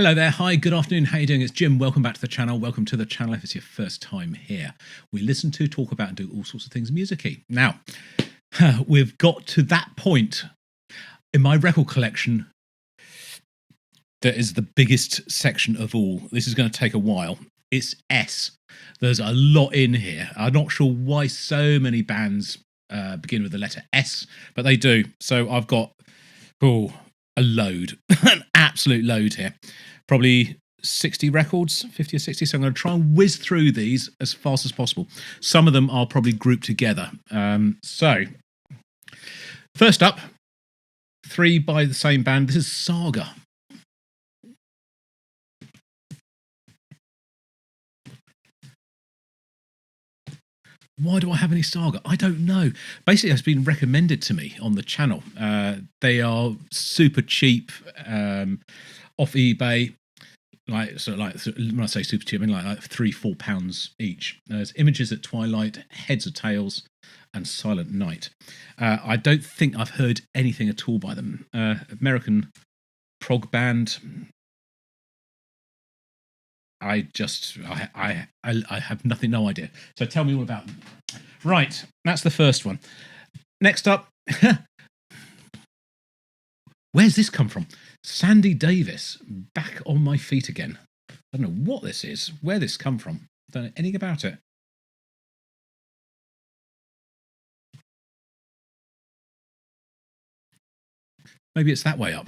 Hello there, hi, good afternoon, how you doing? It's Jim, welcome back to the channel. Welcome to the channel if it's your first time here. We listen to, talk about and do all sorts of things music-y. Now, we've got to that point in my record collection that is the biggest section of all. This is going to take a while. It's S. There's a lot in here. I'm not sure why so many bands begin with the letter S, but they do. So I've got, a load, an absolute load here. Probably 60 records, 50 or 60. So I'm going to try and whiz through these as fast as possible. Some of them are probably grouped together. So, first up, 3 by the same band. This is Saga. Why do I have any Saga? I don't know. Basically, it's been recommended to me on the channel. They are super cheap, off eBay. When I say super cheap, I mean like £3-4 each. There's Images at Twilight, Heads or Tails, and Silent Night. I don't think I've heard anything at all by them. American prog band. I have no idea. So tell me all about them. Right, that's the first one. Next up, where's this come from? Sandy Davis, Back on My Feet Again. I don't know what this is, where this come from. Don't know anything about it. Maybe it's that way up.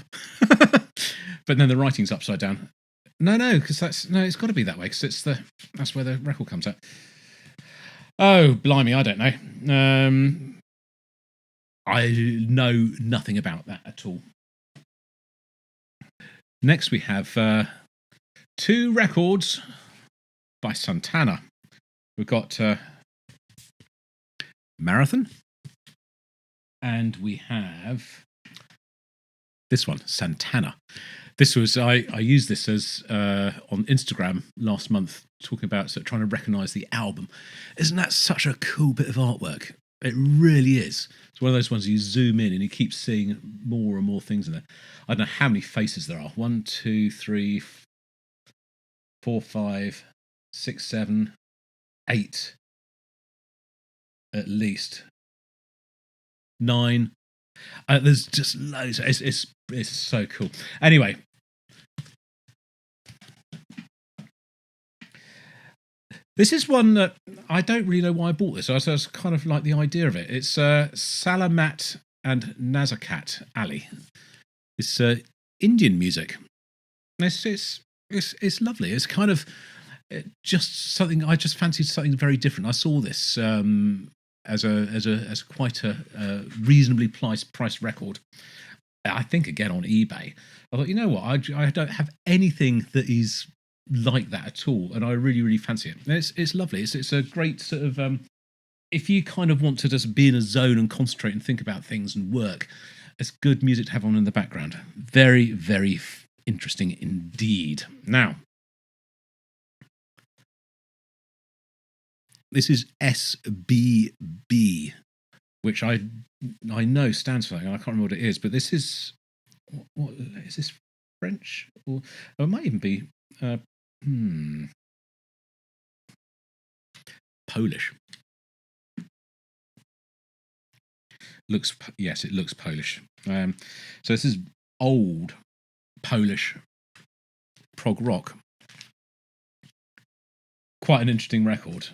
But then the writing's upside down. No, because it's got to be that way because that's where the record comes out. Oh, blimey, I don't know. I know nothing about that at all. Next, we have 2 records by Santana. We've got Marathon, and we have this one, Santana. This was I used this as on Instagram last month, talking about trying to recognise the album. Isn't that such a cool bit of artwork? It really is. It's one of those ones you zoom in and you keep seeing more and more things in there. I don't know how many faces there are. 1, 2, 3, 4, 5, 6, 7, 8, at least 9. There's just loads. It's so cool. Anyway, this is one that I don't really know why I bought this. I was kind of like the idea of it. It's Salamat and Nazakat Ali. It's Indian music. It's lovely. It's kind of just something. I just fancied something very different. I saw this as quite a reasonably priced record. I think again on eBay. I thought, you know what, I don't have anything that is like that at all, and I really, really fancy it. And it's lovely. It's a great sort of if you kind of want to just be in a zone and concentrate and think about things and work, it's good music to have on in the background. Very, very interesting indeed. Now, this is SBB, which I know stands for something. I can't remember what it is, but this is what is this, French, or it might even be Polish. Yes, it looks Polish. So this is old Polish prog rock. Quite an interesting record.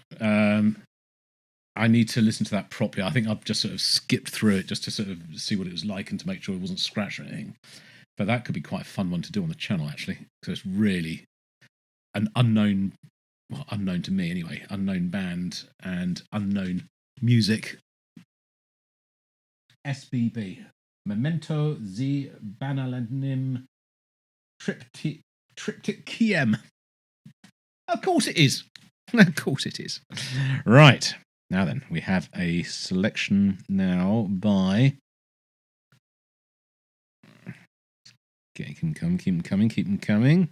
I need to listen to that properly. I think I've just sort of skipped through it just to sort of see what it was like and to make sure it wasn't scratched or anything. But that could be quite a fun one to do on the channel, actually, because it's really an unknown to me anyway, unknown band and unknown music. SBB, Memento Z Banalanim Triptychiem. Of course it is. Of course it is. Right. Now then, we have a selection now by... Keep them coming.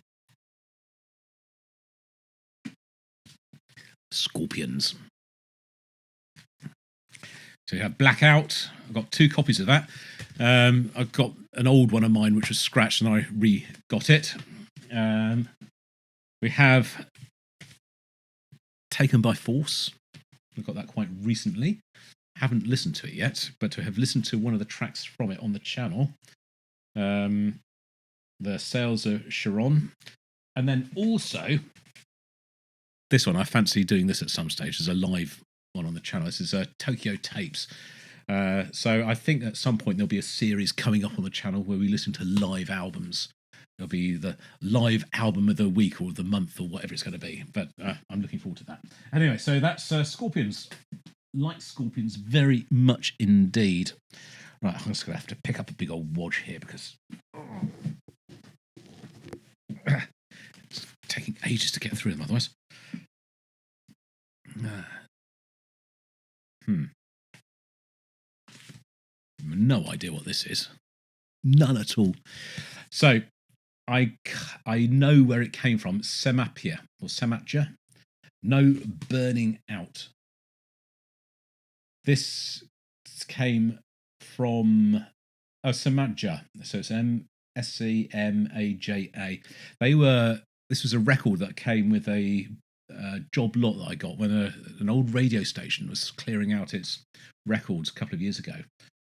Scorpions. So you have Blackout. I've got 2 copies of that. I've got an old one of mine which was scratched and I re-got it. We have Taken by Force. We got that quite recently. Haven't listened to it yet, but to have listened to one of the tracks from it on the channel. The Sales of Sharon. And then also, this one, I fancy doing this at some stage as a live one on the channel. This is Tokyo Tapes. So I think at some point there'll be a series coming up on the channel where we listen to live albums. It'll be the live album of the week or the month or whatever it's going to be. But I'm looking forward to that. Anyway, so that's Scorpions. Like Scorpions very much indeed. Right, I'm just going to have to pick up a big old wodge here because it's taking ages to get through them otherwise. No idea what this is. None at all. So I know where it came from. Semapia or Samatja. No Burning Out. This came from Samatja. So it's Semaja. This was a record that came with a job lot that I got when an old radio station was clearing out its records a couple of years ago.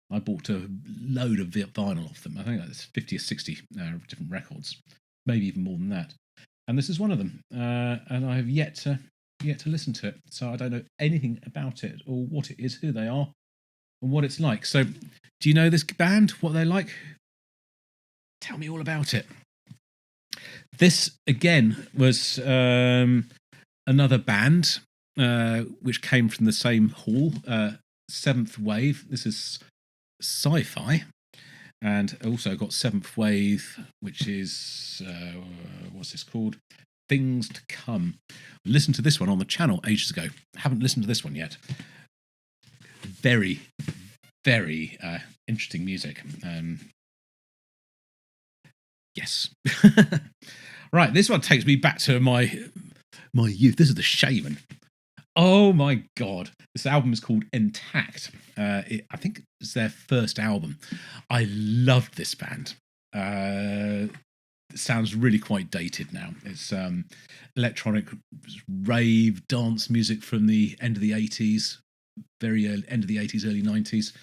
I bought a load of vinyl off them. I think that's 50 or 60 different records, maybe even more than that. And this is one of them. And I have yet to listen to it. So I don't know anything about it or what it is, who they are, and what it's like. So do you know this band, what they're like? Tell me all about it. This, again, was another band which came from the same hall, Seventh Wave. This is SciFi, and also got Seventh Wave, which is what's this called? Things to Come. Listened to this one on the channel ages ago. Haven't listened to this one yet. Very, very interesting music. Yes. Right, this one takes me back to my youth. This is the Shaman. Oh my god. This album is called Intact. I think it's their first album. I loved this band. It sounds really quite dated now. It's electronic rave dance music from the end of the 80s, very early, end of the 80s, early 90s.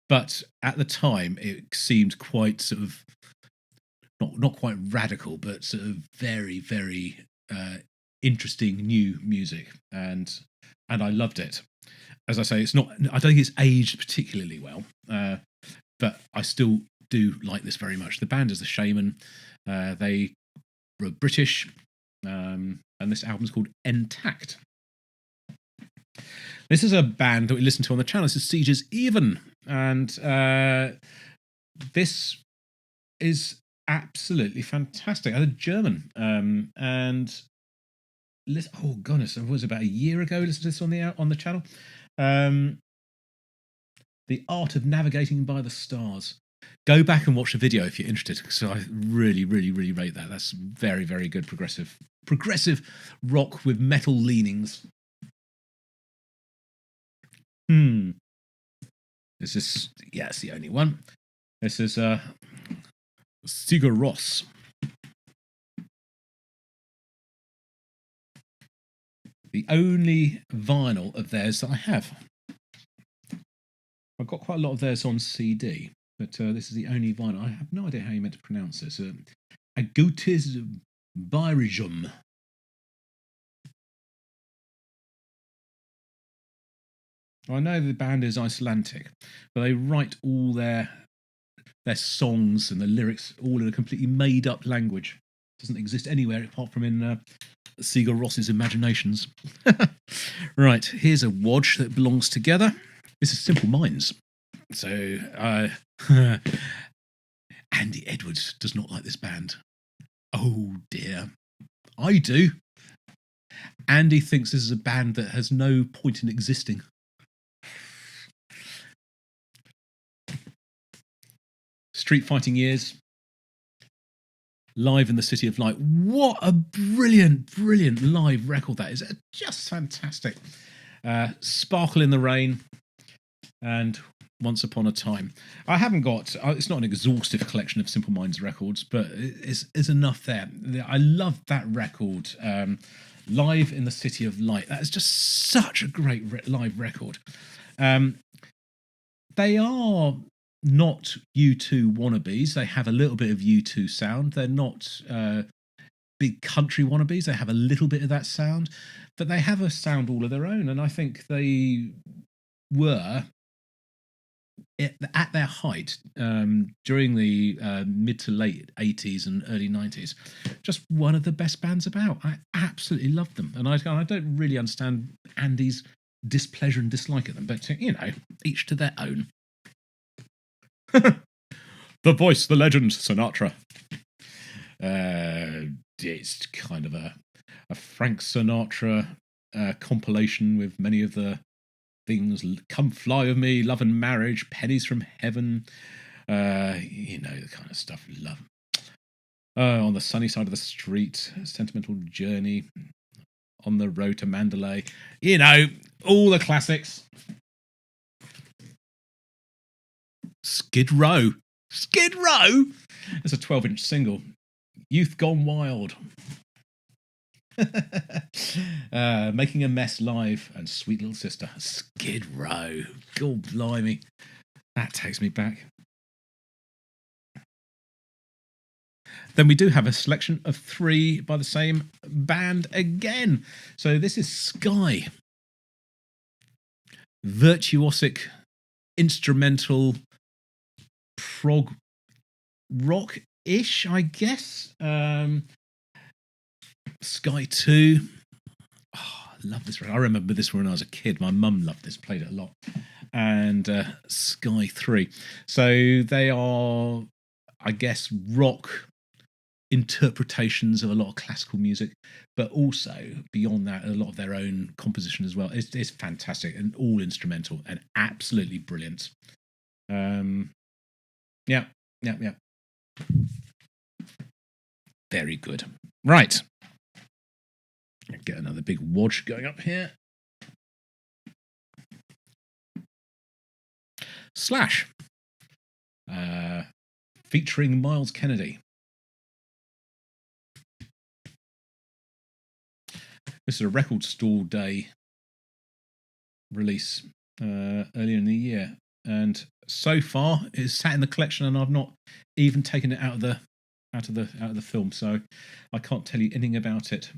But at the time, it seemed quite sort of not quite radical, but sort of very, very interesting new music, and I loved it. As I say, I don't think it's aged particularly well, but I still do like this very much. The band is the Shaman. They were British, and this album is called Intact. This is a band that we listen to on the channel. This is Siege's Even, and this is absolutely fantastic. They're German, and oh goodness, it was about a year ago. Listen to this on the channel. The Art of Navigating by the Stars. Go back and watch the video if you're interested, because I really, really, really rate that. That's very, very good progressive rock with metal leanings. This is, yeah, it's the only one. This is Seagar Ross. The only vinyl of theirs that I have. I've got quite a lot of theirs on CD, but this is the only vinyl. I have no idea how you meant to pronounce this. Agoutis Byrijum. I know the band is Icelandic, but they write all their songs and the lyrics all in a completely made-up language. It doesn't exist anywhere apart from in Seagar Ross's imaginations. Right, here's a wodge that belongs together. This is Simple Minds. So, Andy Edwards does not like this band. Oh dear. I do. Andy thinks this is a band that has no point in existing. Street Fighting Years. Live in the City of Light. What a brilliant, brilliant live record that is. Just fantastic. Sparkle in the Rain. And Once Upon a Time. I haven't got, it's not an exhaustive collection of Simple Minds records, but it's enough there. I love that record, Live in the City of Light. That is just such a great live record. They are not U2 wannabes. They have a little bit of U2 sound. They're not big country wannabes. They have a little bit of that sound, but they have a sound all of their own. And I think they were at their height during the mid to late 80s and early 90s, just one of the best bands about. I absolutely love them. And I don't really understand Andy's displeasure and dislike of them, but each to their own. The voice, the legend, Sinatra. It's kind of a Frank Sinatra compilation with many of the things. Come Fly With Me, Love and Marriage, Pennies from Heaven, the kind of stuff we love. On the Sunny Side of the Street, Sentimental Journey, On the Road to Mandalay, all the classics. Skid Row. It's a 12-inch single. Youth Gone Wild. Making a Mess Live and Sweet Little Sister. Skid Row. God blimey. That takes me back. Then we do have a selection of 3 by the same band again. So this is Sky. Virtuosic, instrumental, prog rock-ish, I guess. Sky 2. Oh, I love this record. I remember this when I was a kid. My mum loved this, played it a lot. And Sky 3. So they are, I guess, rock interpretations of a lot of classical music, but also beyond that, a lot of their own composition as well. It's fantastic and all instrumental and absolutely brilliant. Yeah. Very good. Right. Get another big wodge going up here. Slash. Featuring Miles Kennedy. This is a Record Store Day release earlier in the year, and so far it's sat in the collection, and I've not even taken it out of the film, so I can't tell you anything about it.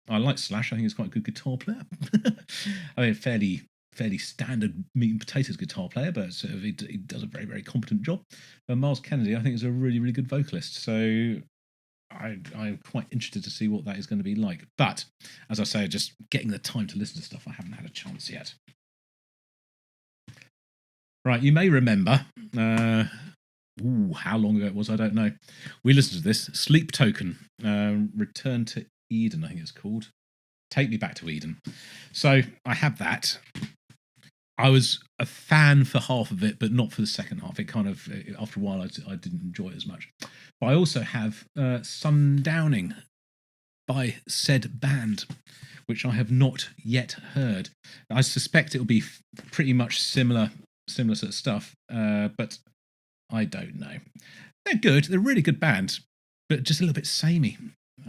I like Slash. I think he's quite a good guitar player. I mean, fairly standard meat and potatoes guitar player, but sort of he does a very, very competent job. And Miles Kennedy, I think, is a really, really good vocalist. So I'm quite interested to see what that is going to be like. But as I say, just getting the time to listen to stuff, I haven't had a chance yet. Right, you may remember, how long ago it was, I don't know. We listened to this, Sleep Token, Return to Eden, I think it's called. Take Me Back to Eden. So I have that. I was a fan for half of it, but not for the second half. It kind of, after a while, I didn't enjoy it as much. But I also have Sundowning by said band, which I have not yet heard. I suspect it will be pretty much similar sort of stuff, but I don't know. They're good. They're a really good band, but just a little bit samey,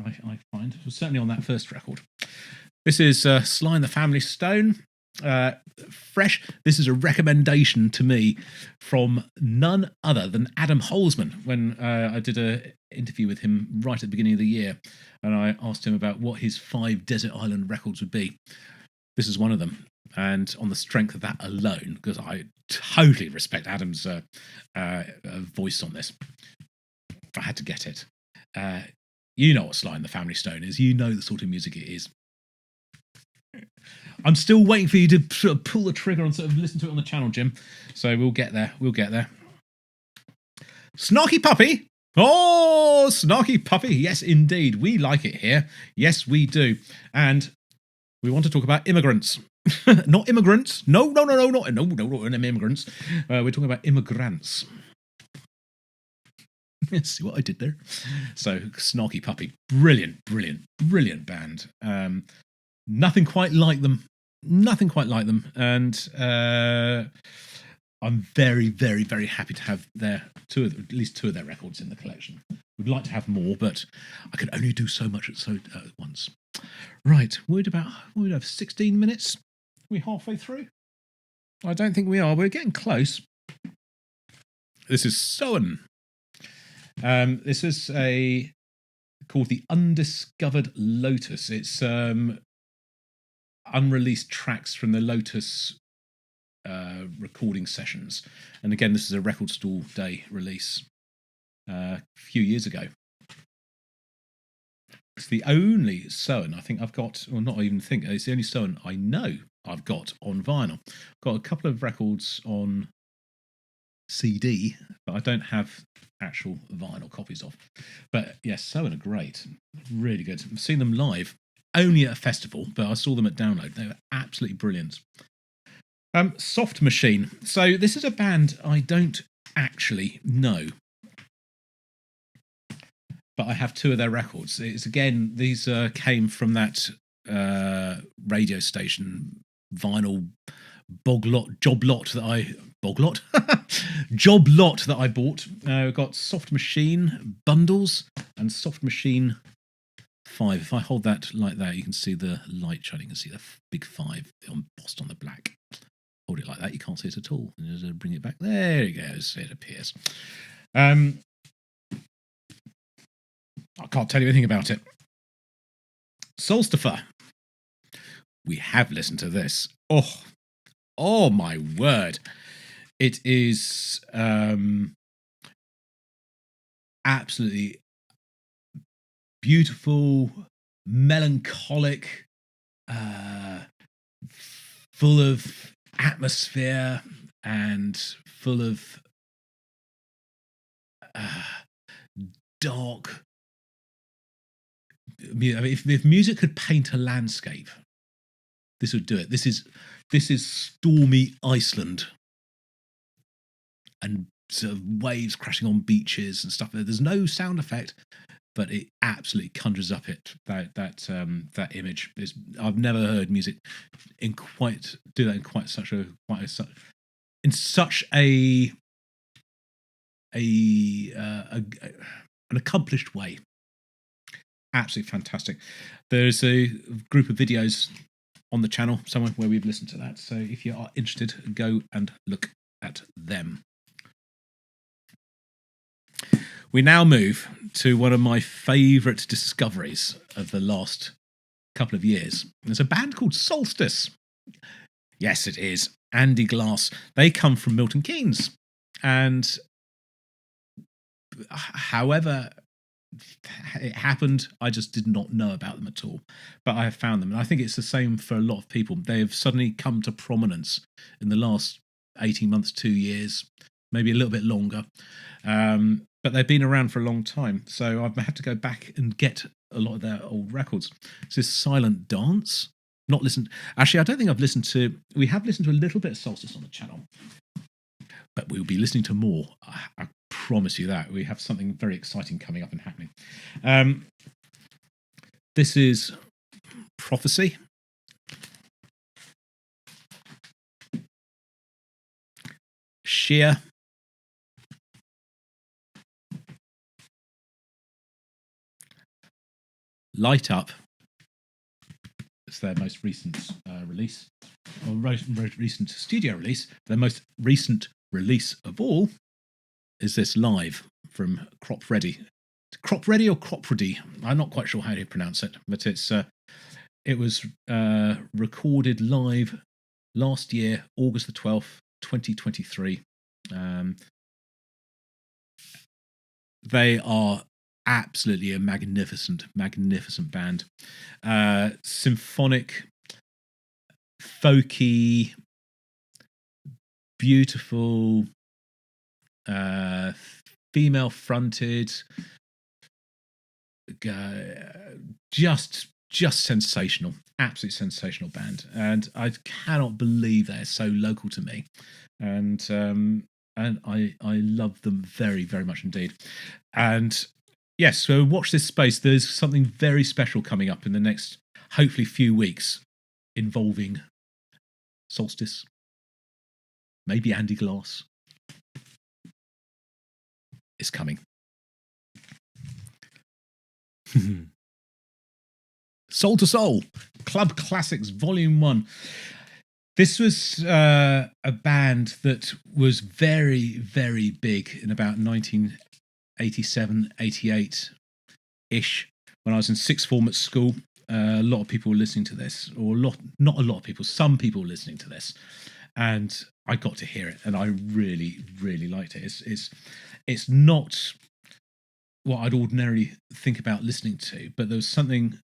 I find. Certainly on that first record. This is Sly and the Family Stone. Fresh. This is a recommendation to me from none other than Adam Holzman when I did an interview with him right at the beginning of the year, and I asked him about what his 5 desert island records would be. This is one of them, and on the strength of that alone, because I totally respect Adam's voice on this, I had to get it. You know what Sly and the Family Stone is. You know the sort of music it is. I'm still waiting for you to sort of pull the trigger and sort of listen to it on the channel, Jim. So we'll get there. Snarky Puppy. Oh, Snarky Puppy. Yes, indeed. We like it here. Yes, we do. And we want to talk about immigrants. Not immigrants. No, not immigrants. We're talking about immigrants. See what I did there? So, Snarky Puppy. Brilliant band. Nothing quite like them. And I'm very, very, very happy to have at least two of their records in the collection. Would like to have more, but I can only do so much at once. Right, we'd have 16 minutes. Are we halfway through? I don't think we are. We're getting close. This is Soen. This is called the Undiscovered Lotus. It's unreleased tracks from the Lotus recording sessions. And again, this is a Record Store Day release a few years ago. It's the only Soen I think I've got, or not even think, it's the only Soen I know I've got on vinyl. Got a couple of records on CD, but I don't have actual vinyl copies of. But yes, Soen are great. Really good. I've seen them live, only at a festival, but I saw them at Download. They were absolutely brilliant. Soft Machine. So this is a band I don't actually know, but I have two of their records. It's again, these came from that radio station vinyl job lot that I bought. We've got Soft Machine bundles and Soft Machine 5. If I hold that like that, you can see the light shining. You can see the big 5 embossed on the black. Hold it like that, you can't see it at all. Just bring it back. There it goes. It appears. I can't tell you anything about it. Solstice. We have listened to this. Oh my word. It is absolutely beautiful, melancholic, full of atmosphere and full of dark. If music could paint a landscape, this would do it. This is stormy Iceland and sort of waves crashing on beaches and stuff. There's no sound effect, but it absolutely conjures up that image. I've never heard music in such an accomplished way. Absolutely fantastic. There's a group of videos on the channel somewhere where we've listened to that. So if you are interested, go and look at them. We now move to one of my favourite discoveries of the last couple of years. There's a band called Solstice. Yes, it is. Andy Glass. They come from Milton Keynes. And however it happened, I just did not know about them at all. But I have found them. And I think it's the same for a lot of people. They have suddenly come to prominence in the last 18 months, 2 years, maybe a little bit longer. But they've been around for a long time. So I've had to go back and get a lot of their old records. This is Silent Dance. Not listened. Actually, I don't think I've listened to. We have listened to a little bit of Solstice on the channel, but we'll be listening to more. I promise you that. We have something very exciting coming up and happening. This is Prophecy. Sheer. Light Up. It's their most recent release, or most recent studio release. Their most recent release of all is this live from Crop Ready. Crop Ready or Crop Ready? I'm not quite sure how to pronounce it, but it was recorded live last year, August the 12th, 2023. They are absolutely a magnificent band. Symphonic, folky, beautiful, female fronted, just sensational, absolutely sensational band. And I cannot believe they're so local to me. And I love them very, very much indeed. And yes, so watch this space. There's something very special coming up in the next, hopefully, few weeks involving Solstice. maybe Andy Glass. It's coming. Soul to Soul, Club Classics Volume 1. This was a band that was very, very big in about 1987, 88-ish, when I was in sixth form at school. A lot of people were listening to this, or not a lot of people, some people listening to this. And I got to hear it, and I really, really liked it. It's not what I'd ordinarily think about listening to, but there was something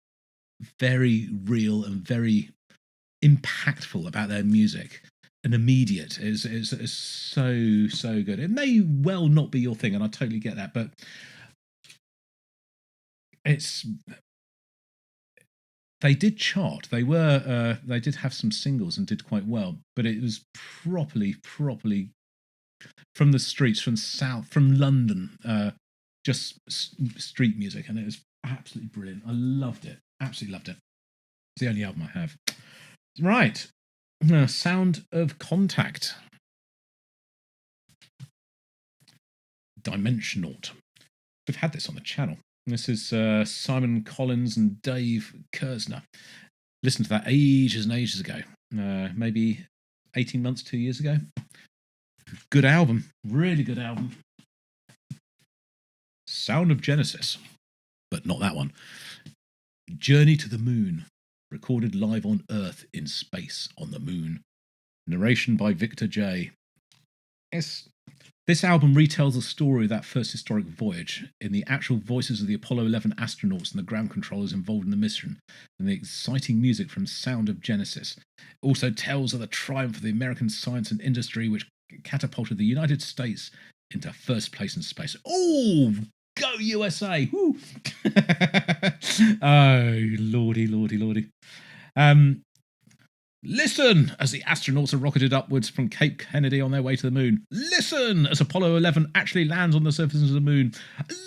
very real and very impactful about their music, and immediate. Is so good. It may well not be your thing, and I totally get that, but they did chart. They did have some singles and did quite well, but it was properly from the streets, from London, just street music, and it was absolutely brilliant. I loved it. Absolutely loved it. It's the only album I have. Right. Sound of Contact. Dimensional. We've had this on the channel. This is Simon Collins and Dave Kersner. Listened to that ages and ages ago. Maybe 18 months, 2 years ago. Good album. Really good album. Sound of Genesis. But not that one. Journey to the Moon. Recorded live on Earth in space on the moon. Narration by Victor J. This album retells the story of that first historic voyage in the actual voices of the Apollo 11 astronauts and the ground controllers involved in the mission, and the exciting music from Sound of Genesis. It also tells of the triumph of the American science and industry, which catapulted the United States into first place in space. Oh, go USA! Woo! Oh, lordy. Listen as the astronauts are rocketed upwards from Cape Kennedy on their way to the moon. Listen as Apollo 11 actually lands on the surface of the moon.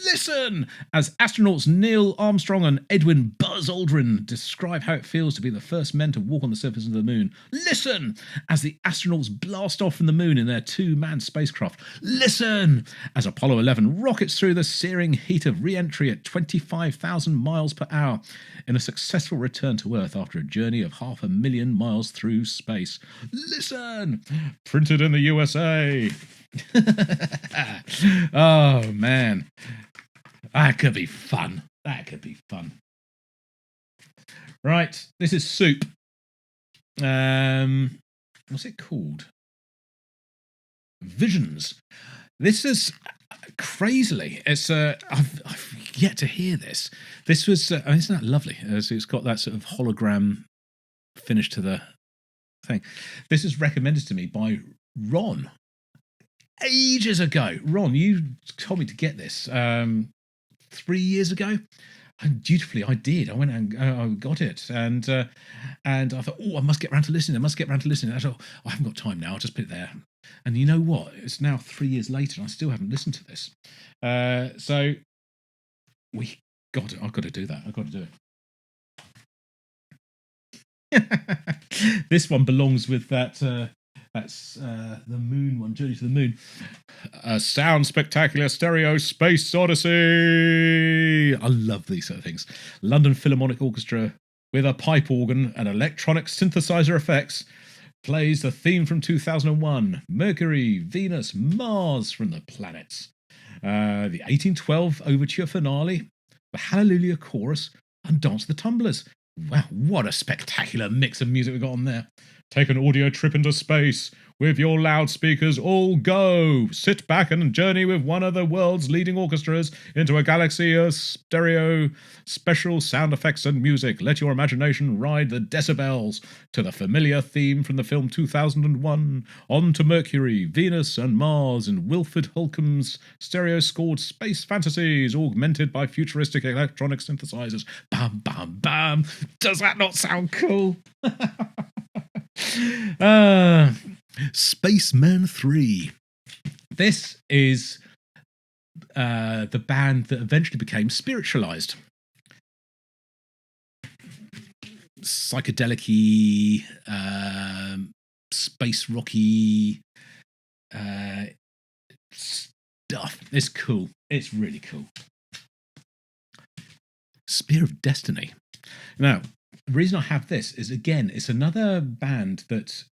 Listen as astronauts Neil Armstrong and Edwin Buzz Aldrin describe how it feels to be the first men to walk on the surface of the moon. Listen as the astronauts blast off from the moon in their two-man spacecraft. Listen as Apollo 11 rockets through the searing heat of re-entry at 25,000 miles per hour in a successful return to Earth after a journey of 500,000 miles through space. Listen! Printed in the USA. Oh, man. That could be fun. Right, this is Soup. What's it called? Visions. This is crazily. I've yet to hear this. This was isn't that lovely? It's got that sort of hologram finish to the thing. This is recommended to me by Ron ages ago. Ron, you told me to get this 3 years ago. And dutifully, I did. I went and I got it, and I thought, I must get round to listening. I thought, I haven't got time now. I'll just put it there. And you know what? It's now 3 years later, and I still haven't listened to this. So I've got to do that. I've got to do it. This one belongs with that. That's the Moon one, Journey to the Moon. A sound spectacular stereo space odyssey. I love these sort of things. London Philharmonic Orchestra with a pipe organ and electronic synthesizer effects plays the theme from 2001, Mercury, Venus, Mars from the planets. The 1812 Overture Finale, the Hallelujah Chorus, and Dance of the Tumblers. Wow, what a spectacular mix of music we got on there. Take an audio trip into space with your loudspeakers all go. Sit back and journey with one of the world's leading orchestras into a galaxy of stereo special sound effects and music. Let your imagination ride the decibels to the familiar theme from the film 2001, on to Mercury, Venus and Mars in Wilfred Holcomb's stereo-scored space fantasies augmented by futuristic electronic synthesizers. Bam, bam, bam. Does that not sound cool? Spaceman 3. This is the band that eventually became Spiritualized. Psychedelic-y, space rocky, stuff. It's cool. It's really cool. Spear of Destiny. Now, the reason I have this is, again, it's another band that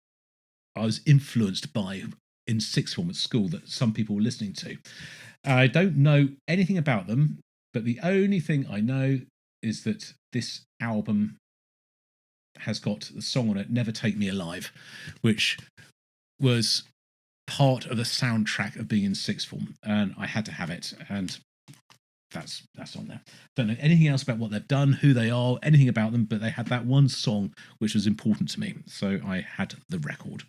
I was influenced by in sixth form at school that some people were listening to. I don't know anything about them, but the only thing I know is that this album has got the song on it, Never Take Me Alive, which was part of the soundtrack of being in sixth form, and I had to have it, and that's on there. Don't know anything else about what they've done, who they are, anything about them, but they had that one song which was important to me, so I had the record.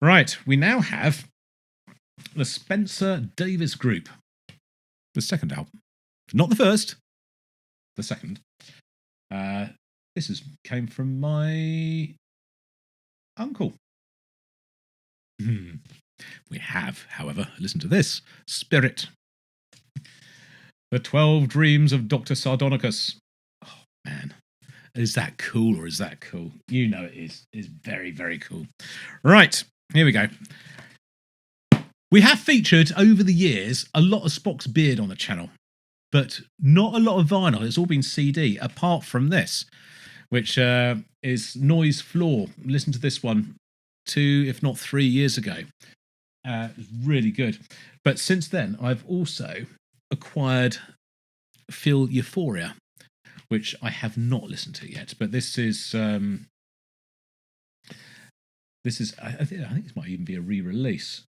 Right, we now have the Spencer Davis Group, the second album, not the first, the second. This came from my uncle. We have, however, listen to this, Spirit. The 12 Dreams of Dr. Sardonicus. Oh, man. Is that cool or is that cool? You know it is. It's very, very cool. Right, here we go. We have featured over the years a lot of Spocks Beard on the channel, but not a lot of vinyl. It's all been CD, apart from this, which is Noise Floor. Listen to this one 2, if not 3 years ago. Really good. But since then, I've also acquired Feel Euphoria, which I have not listened to yet. But this is I think this might even be a re-release.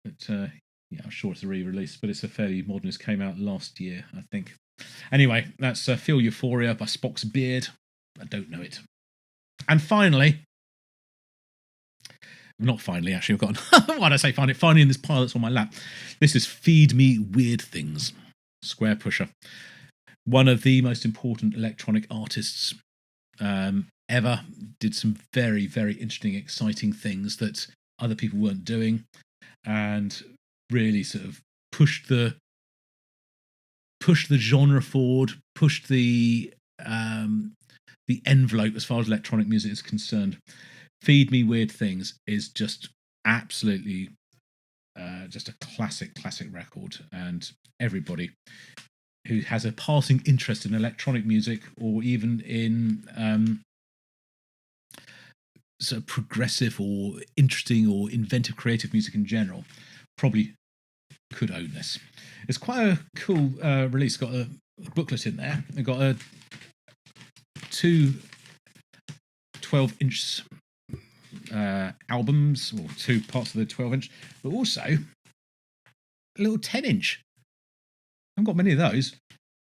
But yeah, I'm sure it's a re-release, but it's a fairly modern. It came out last year, I think. Anyway, that's Feel Euphoria by Spocks Beard. I don't know it. And finally, not finally, actually, I've got. Why did I say finally? Finally, in this pile that's on my lap. This is Feed Me Weird Things, Square Pusher. One of the most important electronic artists ever. Did some very, very interesting, exciting things that other people weren't doing, and really sort of pushed the genre forward, pushed the envelope as far as electronic music is concerned. Feed Me Weird Things is just absolutely just a classic record, and everybody who has a passing interest in electronic music or even in sort of progressive or interesting or inventive creative music in general probably could own this. It's quite a cool release. It's got a booklet in there. They've got two 12-inch albums, or 2 parts of the 12-inch, but also a little 10-inch. I haven't got many of those,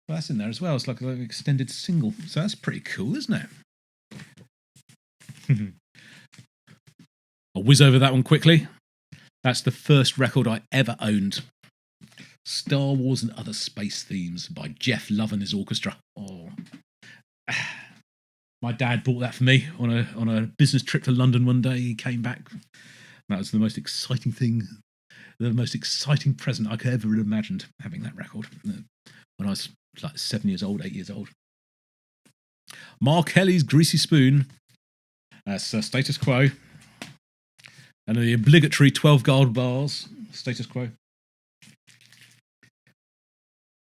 but that's in there as well. It's like an extended single, so that's pretty cool, isn't it? I'll whiz over that one quickly. That's the first record I ever owned. Star Wars and Other Space Themes by Jeff Love and his orchestra. Oh, my dad bought that for me on a business trip to London one day. He came back. That was the most exciting thing, the most exciting present I could ever have imagined, having that record when I was like 7 years old, 8 years old. Mark Kelly's Greasy Spoon. That's Status Quo. And the obligatory 12 gold bars, Status Quo.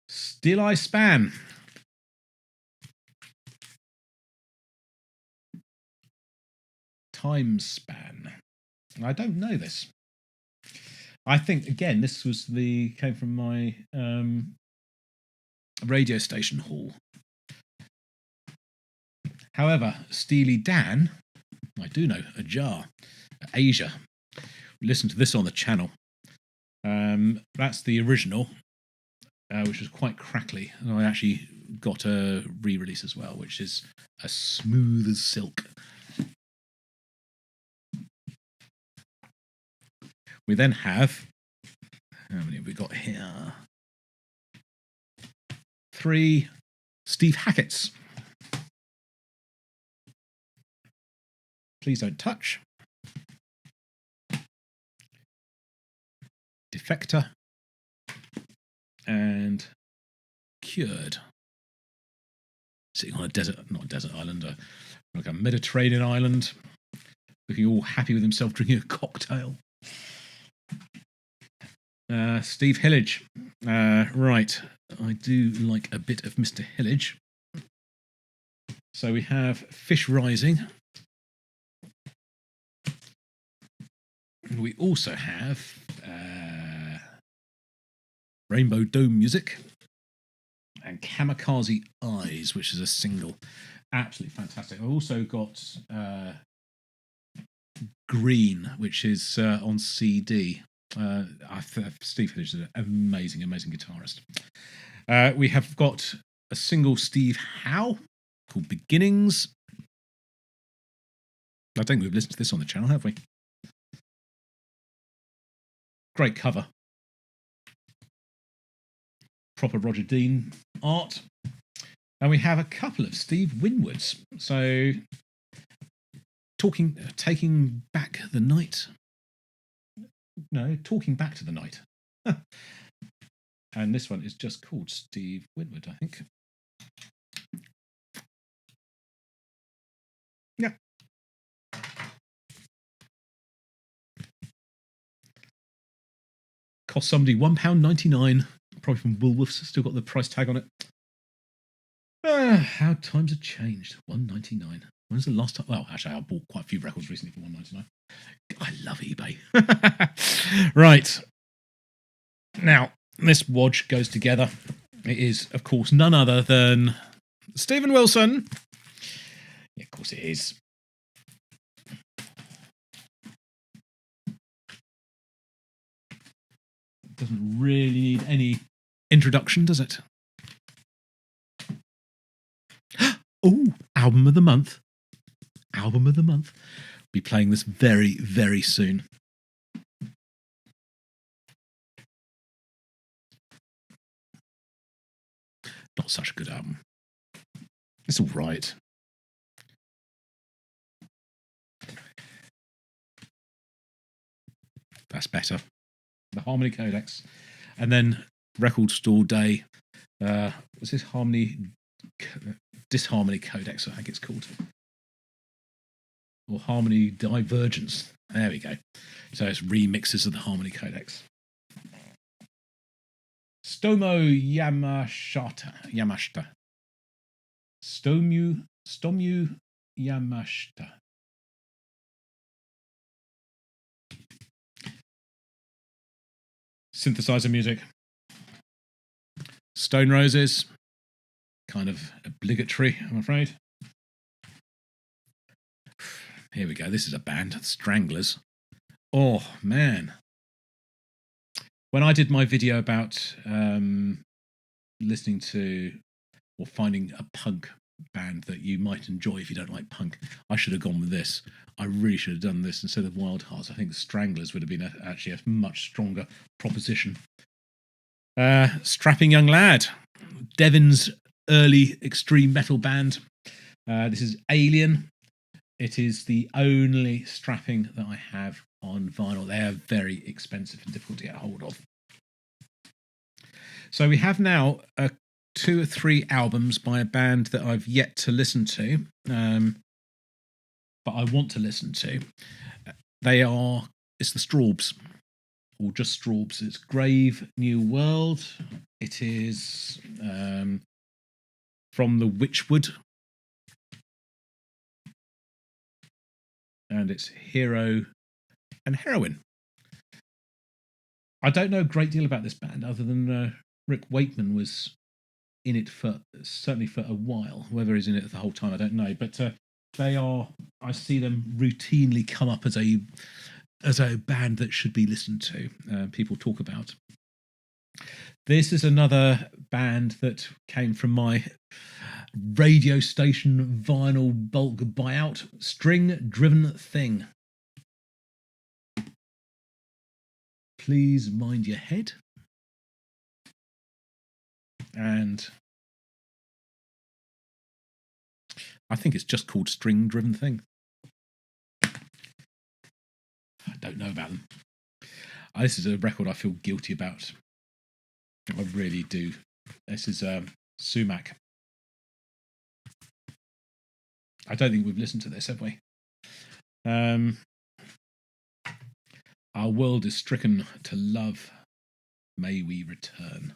Still I Span. Time Span. I don't know this. I think, again, this was came from my radio station hall. However, Steely Dan, I do know, a jar. Asia. Listen to this on the channel. That's the original, which was quite crackly. And I actually got a re-release as well, which is as smooth as silk. We then have, how many have we got here? 3 Steve Hackett's. Please Don't Touch. Defector. And Cured. Sitting on a desert, not a desert island, like a Mediterranean island, looking all happy with himself, drinking a cocktail. Steve Hillage. Right. I do like a bit of Mr. Hillage. So we have Fish Rising. We also have Rainbow Dome Music and Kamikaze Eyes, which is a single. Absolutely fantastic. I've also got Green, which is on CD. Steve Hillage is an amazing guitarist. We have got a single Steve Howe called Beginnings. I don't think we've listened to this on the channel, have we? Great cover. Proper Roger Dean art. And we have a couple of Steve Winwoods. So, Taking Back the Night. No, Talking Back to the Night. And this one is just called Steve Winwood, I think. Yeah. Cost somebody £1.99. Probably from Woolworths. Still got the price tag on it. How times have changed. £1.99. When's the last time? Well, actually, I bought quite a few records recently for £1.99. I love eBay. Right. Now, this wodge goes together. It is, of course, none other than Stephen Wilson. Yeah, of course it is. Doesn't really need any introduction, does it? Oh, album of the month. Album of the month. Be playing this very, very soon. Not such a good album. It's all right. That's better. The Harmony Codex. And then Record Store Day. What's this? Disharmony Codex, I think it's called. Or Harmony Divergence. There we go. So it's remixes of the Harmony Codex. Stomu Yamashita. Stomu Yamashita. Synthesizer music. Stone Roses. Kind of obligatory, I'm afraid. Here we go. This is a band, Stranglers. Oh, man. When I did my video about listening to or finding a punk band that you might enjoy if you don't like punk, I should have gone with this. I really should have done this instead of Wild Hearts. I think the Stranglers would have been actually a much stronger proposition. Strapping Young Lad. Devon's early extreme metal band. This is Alien. It is the only strapping that I have on vinyl. They are very expensive and difficult to get hold of. So we have now 2 or 3 albums by a band that I've yet to listen to, but I want to listen to. It's the Straubs, or just Straubs. It's Grave New World. It is from the Witchwood. And it's Hero and Heroine. I don't know a great deal about this band other than Rick Wakeman was in it certainly for a while. Whether he's in it the whole time, I don't know. But I see them routinely come up as a band that should be listened to. People talk about. This is another band that came from my radio station vinyl bulk buyout. String Driven Thing. Please Mind Your Head. And I think it's just called String Driven Thing. I don't know about them. This is a record I feel guilty about. I really do. This is Sumac. I don't think we've listened to this, have we? Our world is stricken to love. May we return.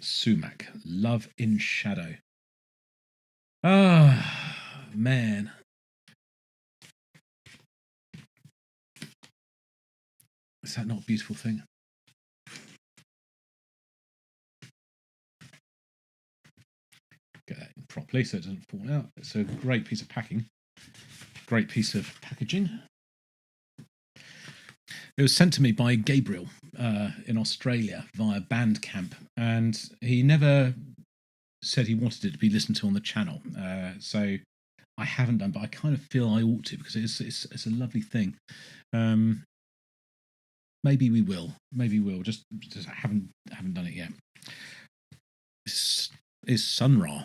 Sumac, Love in Shadow. Ah, man. Is that not a beautiful thing? Get that in properly so it doesn't fall out. It's a great piece of packing. Great piece of packaging. It was sent to me by Gabriel in Australia via Bandcamp, and he never said he wanted it to be listened to on the channel. So I haven't done, but I kind of feel I ought to, because it's a lovely thing. Maybe we will. Maybe we'll. Just haven't done it yet. This is Sun Ra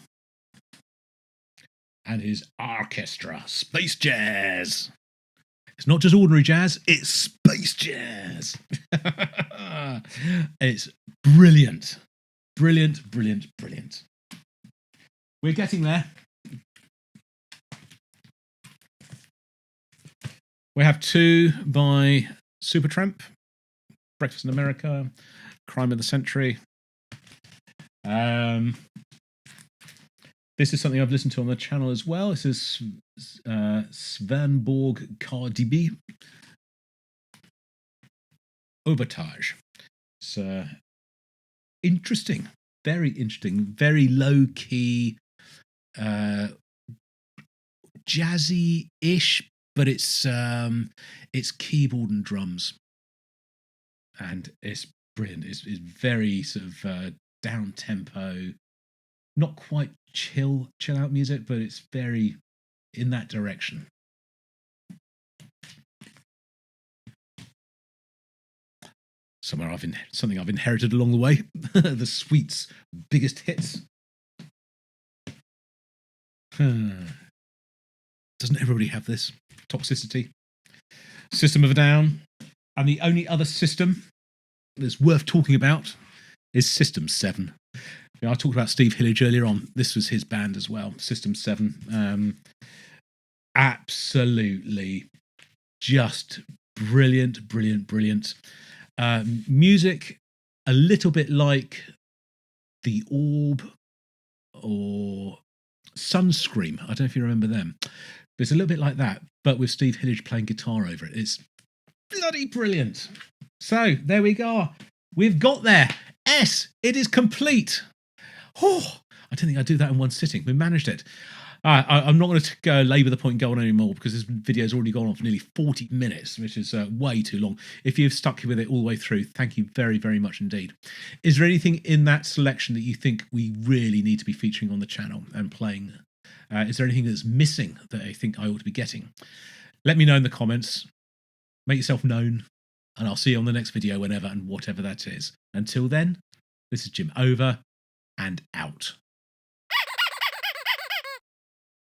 and his orchestra, space jazz. It's not just ordinary jazz, it's space jazz. It's brilliant. Brilliant, brilliant, brilliant. We're getting there. We have two by Supertramp, Breakfast in America, Crime of the Century. This is something I've listened to on the channel as well. This is Svanborg Cardibi. Overage. It's interesting. Very interesting. Very low-key, jazzy-ish, but it's keyboard and drums. And it's brilliant. It's very sort of down-tempo, not quite chill out music, but it's very in that direction. Something I've inherited along the way. The Sweets' biggest hits. Doesn't everybody have this? Toxicity. System of a Down. And the only other system that's worth talking about is System 7. I talked about Steve Hillage earlier on. This was his band as well, System 7. Absolutely just brilliant, brilliant, brilliant. Music a little bit like The Orb or Sunscream. I don't know if you remember them. But it's a little bit like that, but with Steve Hillage playing guitar over it. It's bloody brilliant. So there we go. We've got there. It is complete. Oh, I don't think I'd do that in one sitting. We managed it. I'm not going to labour the point and go on anymore, because this video's already gone on for nearly 40 minutes, which is way too long. If you've stuck with it all the way through, thank you very, very much indeed. Is there anything in that selection that you think we really need to be featuring on the channel and playing? Is there anything that's missing that I think I ought to be getting? Let me know in the comments. Make yourself known, and I'll see you on the next video whenever and whatever that is. Until then, this is Jim, over and out.